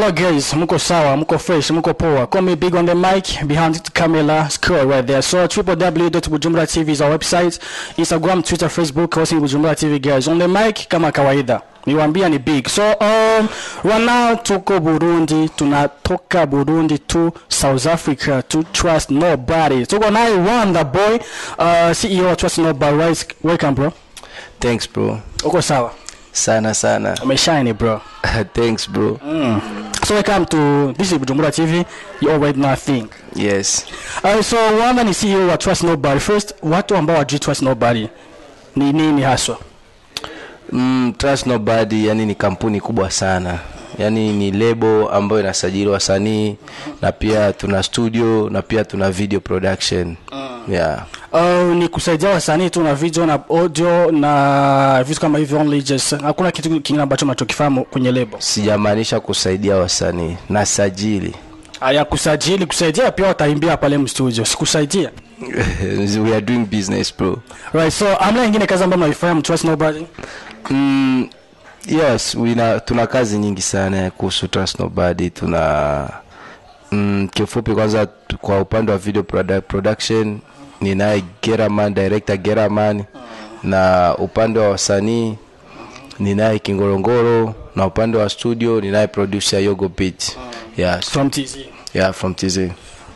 Hello guys, muko sawa, muko fresh, muko poa. Call me big on the mic, behind the camera, score right there. So www.bujumbura TV is our website, Instagram, Twitter, Facebook, hosting Bujumbura TV guys. On the mic kama kawaida. Niwaambia ni big. So right now tuko Burundi, tunatoka Burundi to South Africa to Trust Nobody. Tuko naye Wonder Boy, CEO of Trust Nobody. Welcome bro. Thanks bro. Uko sawa? Sana. Umeshine bro. Thanks bro. So welcome to this is Bujumbura TV. You already know thing. Yes. So Wanda ni CEO wa Trust Nobody. First, watu ambao wajui Trust Nobody ni nini haswa? Trust Nobody yani ni kampuni kubwa sana. Yani ni label ambayo inasajili wasanii na pia tuna studio na pia tuna video production. Yeah. Ni kusaidia wasanii tu na video na audio na vitu kama hivyo only, just hakuna kitu kingine ambacho mnachokifahamu kwenye label? Sijamaanisha kusaidia wasanii, na sajili. Aya, kusaidia pia wataimbia pale studio, sikusaidia. We are doing business bro. Right, so amna nyingine kazi ambayo mnaifahamu Trust Nobody? Yes, tuna kazi nyingi sana kuhusu Trust Nobody. Tuna kifupi kwanza kwa upande wa video production ninaye Geraman, director Geraman, na upande wa wasanii ninaye Kingorongoro, na upande wa studio ninaye producer Yogo Beat. Yes. From TZ. Yeah, from TZ.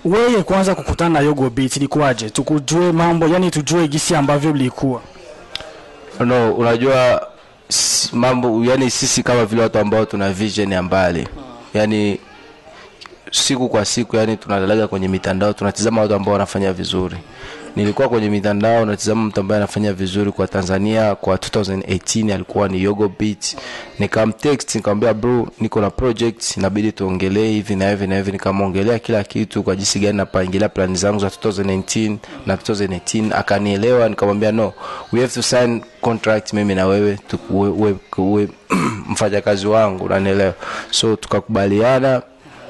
Wewe kwanza kukutana na Yogo Beat ilikuwaje? Tukujue mambo, yani tujue gisi ambavyo mlikuwa. No, unajua mambo, yani sisi kama vile watu ambao tuna vision ya mbali. Yani siku kwa siku yani tunalalaga kwenye mitandao, tunatizama watu ambao wanafanya vizuri. Nilikuwa kwenye mitandao natizama mtu ambaye anafanya vizuri kwa Tanzania kwa 2018 alikuwa ni Yogo Beat. Nikamtext nikamwambia bro, niko na project inabidi tuongelee hivi na hivi na hivi. Nikamwongelea kila kitu kwa jinsi gani napangilia plan zangu za 2019 na 2018. Akanielewa. Nikamwambia no, we have to sign contract mimi na wewe uwe mfanyakazi wangu, unanielewa? So tukakubaliana,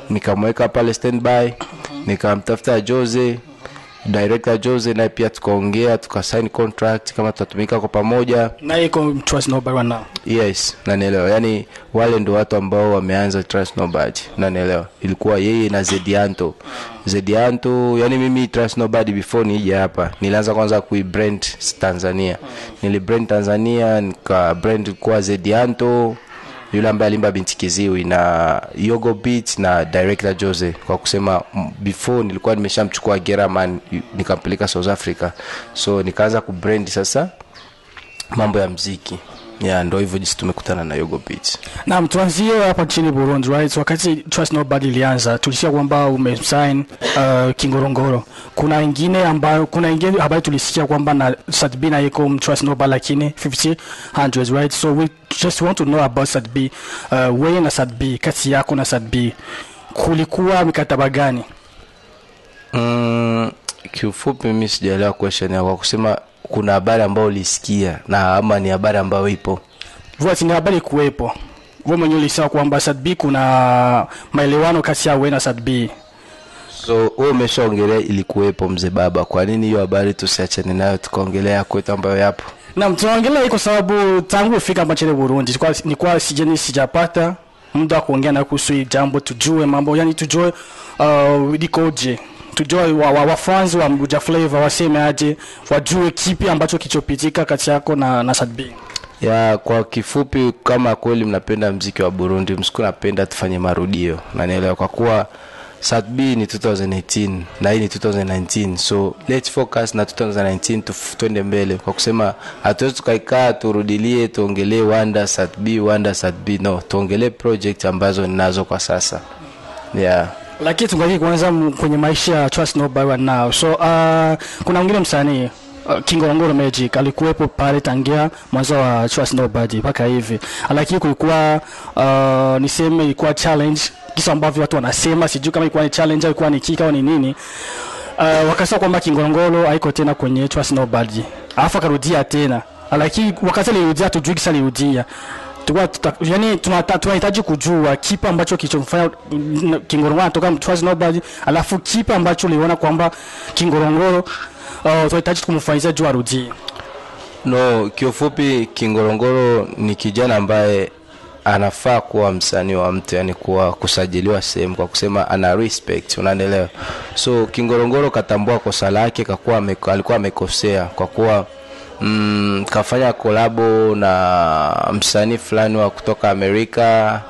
nikamweka pale standby, nikamtafuta Jose, director Jose, na pia tukaongea, tukasign contract kama tutatumika kwa pamoja. Na iko Trust Nobody now. Yes, unanielewa? Yani wale ndio watu ambao wameanza Trust Nobody, unanielewa? Ilikuwa yeye na Zedianto. Yani mimi Trust Nobody before nije hapa nilianza kwanza kuibrand Tanzania. Nilibrand Tanzania, nika brand kwa Zedianto, yule ambaye alimba Binti Kiziwi, na Yogo Beat na director Jose. Kwa kusema before nilikuwa nimeshamchukua Geraman nikampeleka South Africa. So nikaanza kubrand sasa mambo ya muziki. Yeah, ndio hivyo jinsi tumekutana na Yogo Beat. Na mtuanzie hapa nchini Burundi, right? So wakati Trust Nobody ilianza, tulisikia kwamba umesign Kingorongoro. Kuna ingine habari tulisikia kwamba na Sadbi na iko Trust Nobody lakini 50-100, right? So we just want to know about Sadbi. Wewe na Sadbi, kati yako na Sadbi kulikuwa mikataba gani? Kiufupi mimi sijaelewa question yako. Kwa kusema kuna habari ambayo ulisikia na ama ni habari ambayo ipo? Voice ni habari kuwepo. Wewe mwenyewe ulisema kwamba Sadbi kuna maelewano kati ya wewe na Sadbi. So wewe umeshaongelea ilikuwepo mzee baba. Kwa nini hiyo habari tusiachane nayo tukaongelea kwetu ambayo yapo? Na mtuongelea kwa sababu tangu ufika hapa nchini Burundi nilikuwa sijapata muda kuongea na kuhusu jambo, tujue mambo, yani tujue likoje. Tujue wafanzi wa Mbuja Flavor waseme aje, wajue kipi ambacho kichopitika kati yako na Sadbi. Ya, kwa kifupi, kama kweli mnapenda muziki wa Burundi, msiku napenda tufanye marudio. Na nielewa kwa kuwa Sadbi ni 2018 na hii ni 2019. So let's focus na 2019 tuende mbele. Kwa kusema hatuwezi tukaikaa turudilie tuongelee Wanda Sadbi. No, tuongelee project ambazo ninazo kwa sasa. Yeah. Lakini tungalie kwanza kwenye maisha ya Trust Nobody now. So kuna mwingine msanii Kingorongoro Magic alikuwepo pale tangia mwanzo wa Trust Nobody mpaka hivi. Lakini kulikuwa niseme ilikuwa challenge, kisa ambavyo watu wanasema, sijui kama ilikuwa ni challenge au ilikuwa ni kika au ni nini. Wakasema kwamba Kingorongoro haiko tena kwenye Trust Nobody. Alafu akarudia tena. Lakini wakati alirudia tujui kisa alirudia. Yani tunahitaji kujua kipi ambacho kilichomfanya Kingorongoro atoka Trust Nobody, alafu kipi ambacho uliona kwamba Kingorongoro tunahitaji kumfanyia juu arudie. No, kiufupi Kingorongoro ni kijana ambaye anafaa kuwa msanii wa mtu, yani kuwa kusajiliwa sehemu kwa kusema ana respect, unaelewa. So Kingorongoro katambua kosa lake, alikuwa amekosea kwa kuwa kafanya kolabo na msanii fulani wa kutoka Amerika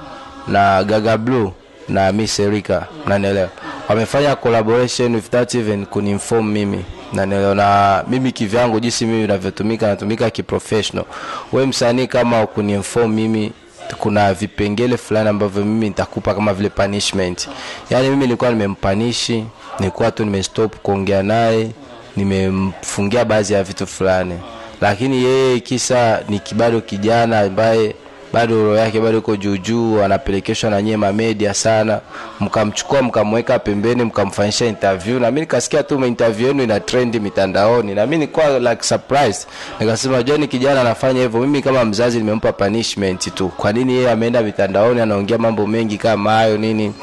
na Gaga Blue na Miss Erika, unaelewa. Wamefanya collaboration with that even kuninform mimi, na mimi kivyangu jinsi mimi ninavyotumika, natumika kiprofessional. Wewe msanii kama ukuninform mimi, kuna vipengele fulani ambavyo mimi nitakupa kama vile punishment. Yani mimi nilikuwa nimempanishi, nilikuwa tu nimestop kuongea naye, nimemfungia baadhi ya vitu fulani. Lakini yeye kisa ni bado kijana ambaye bado roho yake bado iko juu, anapelekeshwa na nyema media sana, mkamchukua mkamweka pembeni, mkamfanyisha interview, na mimi nikasikia tu interview yenu ina trend mitandaoni, na mimi nilikuwa like surprised. Nikasema John kijana anafanya hivyo, mimi kama mzazi nimempa punishment tu, kwa nini yeye ameenda mitandaoni anaongea mambo mengi kama hayo nini?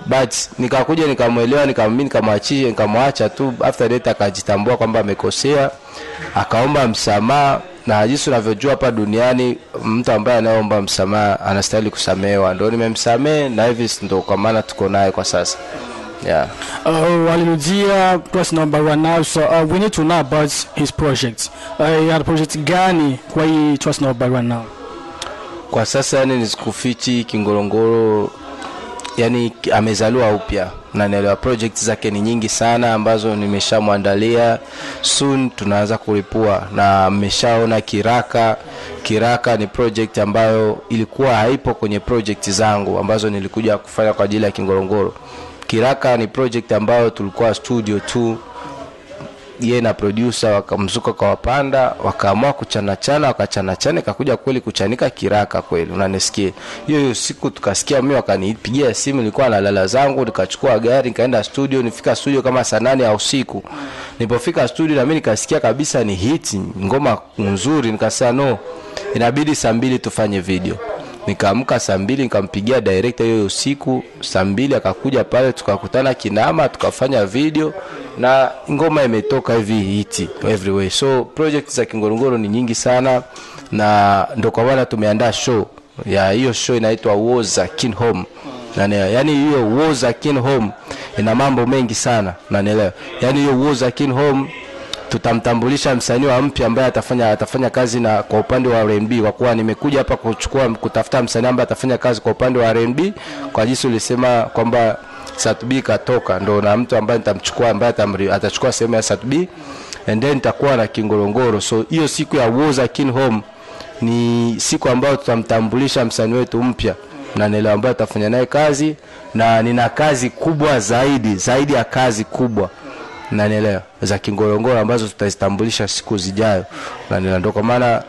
But nikakuja nikamuelewa, nikamwachia, nikamwacha tu. After that akajitambua kwamba amekosea, akaomba msamaha. Na jinsi unavyojua hapa duniani mtu ambaye anaomba msamaha anastahili kusamehewa. Ndio nimemsamehe, na hivi ndio kwa maana tuko naye kwa sasa. Yeah. Walirudia Trust No Barua now, so we need to know about his project. Ya project gani kwa hii Trust No Barua now? Kwa sasa yani nisikufichi, Kingorongoro yani amezaliwa upya, na naelewa project zake ni nyingi sana ambazo nimeshamwandalia. Soon tunaanza kulipua, na mmeshaona Kiraka ni project ambayo ilikuwa haipo kwenye project zangu ambazo nilikuja kufanya kwa ajili ya Kingorongoro. Kiraka ni project ambayo tulikuwa studio tu, yeye na producer wakamzuka kwa wapanda, wakaamua wakachana kakuja kweli kuchanika Kiraka kweli, unanisikia. Hiyo siku tukasikia, mimi wakanipigia simu, nilikuwa nalala zangu, nikachukua gari nikaenda studio. Nifika studio kama saa 8 ya usiku. Nilipofika studio na mimi nikasikia kabisa ni hit, ngoma nzuri. Nikasema no, inabidi saa 2 tufanye video. Nikaamka saa 2 nikampigia director hiyo usiku. Saa 2 akakuja pale, tukakutana Kinama, tukafanya video na ngoma imetoka hivi hiti everywhere. So project za Kingorongoro ni nyingi sana, na ndio kwa maana tumeandaa show. Ya hiyo show inaitwa Woza Kin Home. Yani hiyo Woza Kin Home ina mambo mengi sana, unanielewa. Yani hiyo Woza Kin Home tutamtambulisha msanii wa mpya ambaye atafanya kazi na kwa upande wa R&B, kwa kuwa nimekuja hapa kutafuta msanii ambaye atafanya kazi kwa upande wa R&B. Kwa jinsi ulisema kwamba Satubi katoka, ndo na mtu ambaye nitamchukua ambaye atachukua sehemu ya Satubi, and then nitakuwa na Kingorongoro. So hiyo siku ya Woza Kin Home ni siku ambayo tutamtambulisha msanii wetu mpya, na nile ambaye atafanya naye kazi, na nina kazi kubwa zaidi ya kazi kubwa, na nile za Kingorongoro ambazo tutazitambulisha siku zijayo. Na nile ndo kwa maana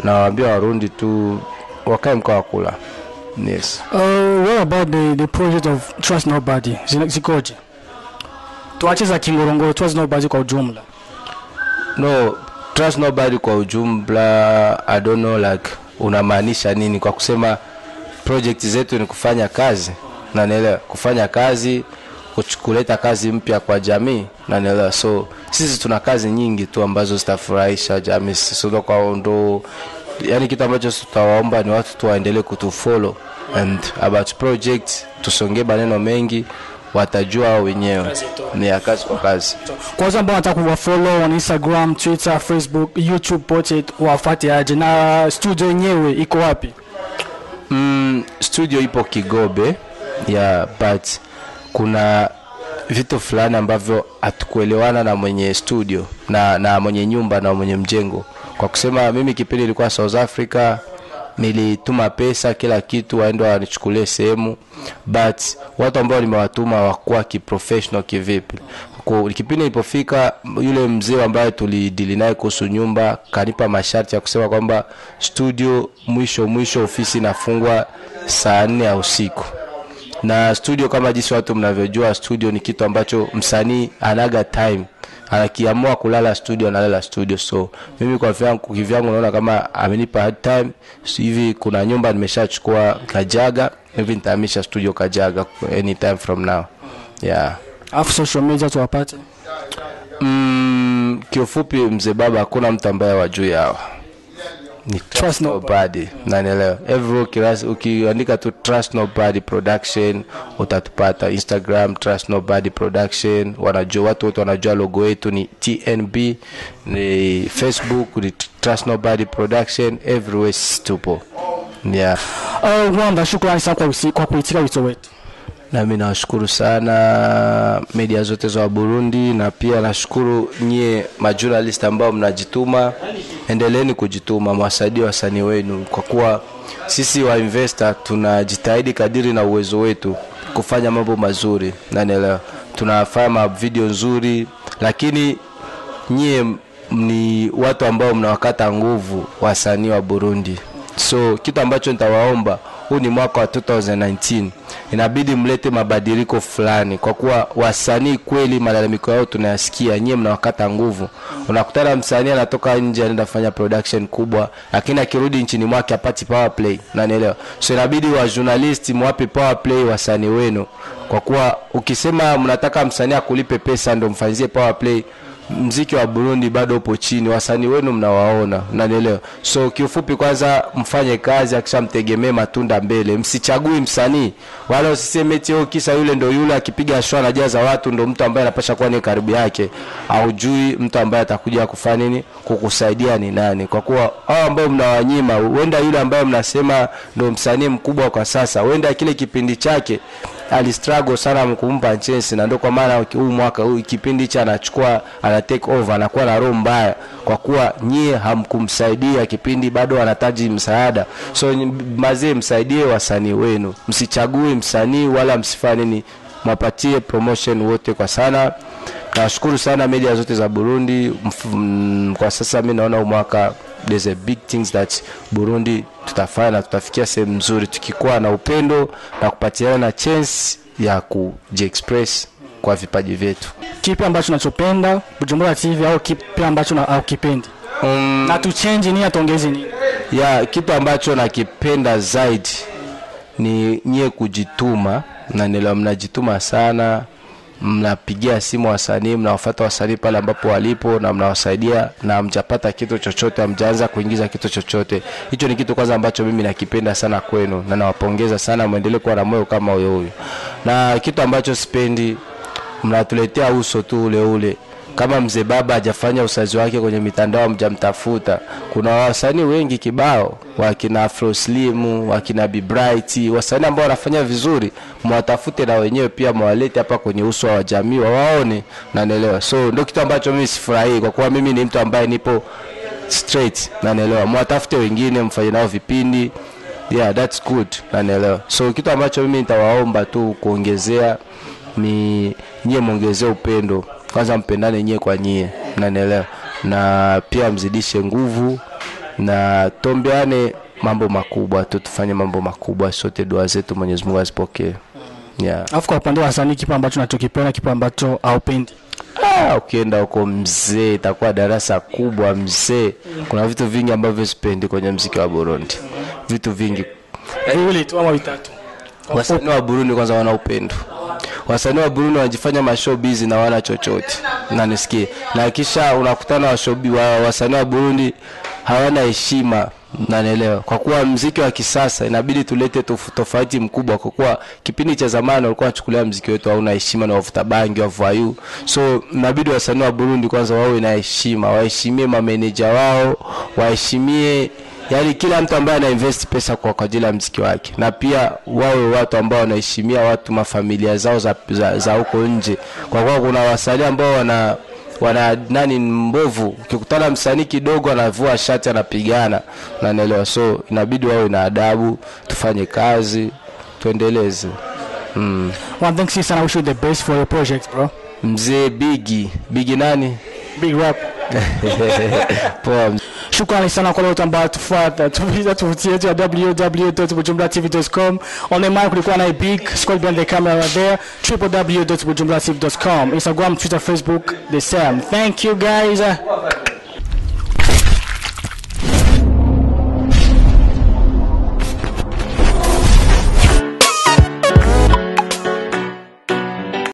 nawaambia Warundi tu wakae mkao kula. Yes. What about the project of Trust Nobody? Zikoje? Tuache za Kingorongoro, Trust Nobody kwa ujumla. No, Trust Nobody kwa ujumla, I don't know like unamaanisha nini kwa kusema project zetu ni kufanya kazi, na naelewa kufanya kazi, kuleta kazi mpya kwa jamii, na naelewa. So sisi tuna kazi nyingi tu ambazo zitafurahisha jamii. Sio kwa ndo yani kitu ambacho tutawaomba ni watu tu waendelee kutufollow, and about project tusonge maneno mengi, watajua wenyewe ni ya kazi kwa kazi. Kwa sababu nataka kuwafollow on Instagram, Twitter, Facebook, YouTube pote wafuate aje. Na studio yenyewe iko wapi? Studio ipo Kigobe, but kuna vitu fulani ambavyo hatukuelewana na mwenye studio na mwenye nyumba na mwenye mjengo. Kwa kusema mimi kipindi nilikuwa South Africa, nilituma pesa kila kitu waende wanichukulie sehemu, but watu ambao nimewatuma hawakuwa kiprofessional kivipi. Kwa kipindi nilipofika, yule mzee ambaye tulidili naye kuhusu nyumba kanipa masharti ya kusema kwamba studio mwisho ofisi inafungwa saa 4 ya usiku. Na studio kama jinsi watu mnavyojua, studio ni kitu ambacho msanii anaga time, anakiamua kulala studio analala studio. So mimi kwa kivyangu naona kama amenipa hard time. So hivi kuna nyumba nimeshachukua Kajaga, hivi nitahamisha studio Kajaga anytime from now. Yeah. Afu social media tuwapate? Kiufupi mzee baba hakuna mtu ambaye wajui hawa. ni Trust Nobody. Unanielewa? Everywhere ukiandika tu Trust Nobody Production utatupata. Instagram Trust Nobody Production, wanajua watu wote wanajua logo yetu ni TNB, ni Facebook ni Trust Nobody Production, everywhere tupo. Yeah. Wanda, shukrani sana kwa kuitika wito wetu. Na mimi nashukuru sana media zote za Burundi, na pia nashukuru nyie majournalist ambao mnajituma. Endeleeni kujituma, mwasaidie wasanii wenu, kwa kuwa sisi wa investor tunajitahidi kadiri na uwezo wetu kufanya mambo mazuri. Na naelewa tunafanya video nzuri, lakini nyie ni watu ambao mnawakata nguvu wasanii wa Burundi. So kitu ambacho nitawaomba, huu ni mwaka wa 2019, inabidi mlete mabadiliko fulani, kwa kuwa wasanii kweli malalamiko yao tunayasikia, nyie mnawakata nguvu. Unakutana msanii anatoka nje anaenda kufanya production kubwa, lakini akirudi nchini mwake hapati power play. Unanielewa? So inabidi wa journalist mwape power play wasanii wenu, kwa kuwa ukisema mnataka msanii akulipe pesa ndio mfanyizie power play, mziki wa Burundi bado upo chini, wasanii wenu mnawaona. Unanielewa? So kiufupi, kwanza mfanye kazi, akishamtegemea matunda mbele. Msichagui msanii, wala usiseme eti kisa yule ndo yule akipiga show anajaza watu ndo mtu ambaye anapasha kuwa ni karibu yake. Haujui mtu ambaye atakuja kufanya nini, kukusaidia ni nani. Kwa kuwa hao ambao mnawanyima, huenda yule ambaye mnasema ndo msanii mkubwa kwa sasa, huenda kile kipindi chake alistruggle sana mkumpa chance, na ndio kwa maana huu mwaka huu kipindi cha anachukua ana take over, anakuwa na roho mbaya, kwa kuwa nyie hamkumsaidia kipindi bado anahitaji msaada. So mazee, msaidie wasanii wenu, msichague msanii wala msifanye nini, mwapatie promotion wote kwa sana. Nashukuru sana media zote za Burundi. Kwa sasa mimi naona mwaka there's a big things that Burundi tutafanya na tutafikia sehemu nzuri tukikuwa na upendo na kupatiana chance ya kujiexpress kwa vipaji vyetu. Kipi ambacho tunachopenda Bujumbura TV, au kipi ambacho au kipendi? Na tu change nini, atongeze nini? Kitu ambacho nakipenda zaidi ni nyie kujituma, na nilo mnajituma sana. Mnapigia simu wasanii, mnawafuata wasanii pale ambapo walipo na mnawasaidia, na mjapata kitu chochote, mjaanza kuingiza kitu chochote. Hicho ni kitu kwanza ambacho mimi nakipenda sana kwenu, na nawapongeza sana, muendelee kuwa na moyo kama huyo. Na kitu ambacho sipendi, mnatuletea uso tu ule ule. Kama mzee baba hajafanya usazi wake kwenye mitandao, mjamtafuta. Kuna wasanii wengi kibao, wakina Afro Slim, wakina Be Bright, wasanii ambao wanafanya vizuri, mwatafute na wenyewe pia mwalete hapa kwenye uso wa jamii waone. Na naelewa. So ndio kitu ambacho mimi sifurahi, kwa kuwa mimi ni mtu ambaye nipo straight. Na naelewa. Mwatafute wengine mfanye nao vipindi. That's good. Na naelewa. So kitu ambacho mimi nitawaomba tu kuongezea ni nyie muongezee upendo. Kwanza mpendane nyie kwa nyie, unanielewa? Na pia mzidishe nguvu, na tombeane mambo makubwa, tufanye mambo makubwa sote, dua zetu Mwenyezi Mungu azipokee. Afu kwa upande wa wasanii, kipi ambacho unachokipenda, kipi ambacho haupendi? Ukienda huko mzee, itakuwa darasa kubwa mzee. Kuna vitu vingi ambavyo sipendi kwenye muziki wa Burundi. Vitu vingi. Yule tu ama vitatu. Wasanii wa Burundi kwanza wana upendo. Wasanii wa Burundi wanajifanya mashowbiz na wana chochote. Na nisikie. Na kisha unakutana wasanii wa Burundi hawana heshima, na naelewa. Kwa kuwa muziki wa kisasa inabidi tulete tofauti mkubwa, kwa kuwa kipindi cha zamani walikuwa wanachukulia muziki wetu hauna heshima na wavuta bangi, wavuayu. So inabidi wasanii wa Burundi kwanza wawe na heshima, waheshimie mameneja wao, waheshimie kila mtu ambaye ana invest pesa kwa ajili ya muziki wake, na pia wawe watu ambao wanaheshimia watu mafamilia zao za huko nje. Kwa kuwa kuna wasanii ambao wana mbovu, ukikutana msanii kidogo anavua shati anapigana, na naelewa. So inabidi wawe na adabu, tufanye kazi, tuendeleze. One thanks you sana, wish you the best for your project, bro. Mzee Biggie nani? Big Rap. Poa. Shukrani sana kwa wote ambao tufuata. Tuviza tovuti yetu ya www.bujumburatv.com. On the mic kulikuwa na Big, Scott behind the camera there. www.bujumburatv.com. Instagram, Twitter, Facebook, the same. Thank you guys.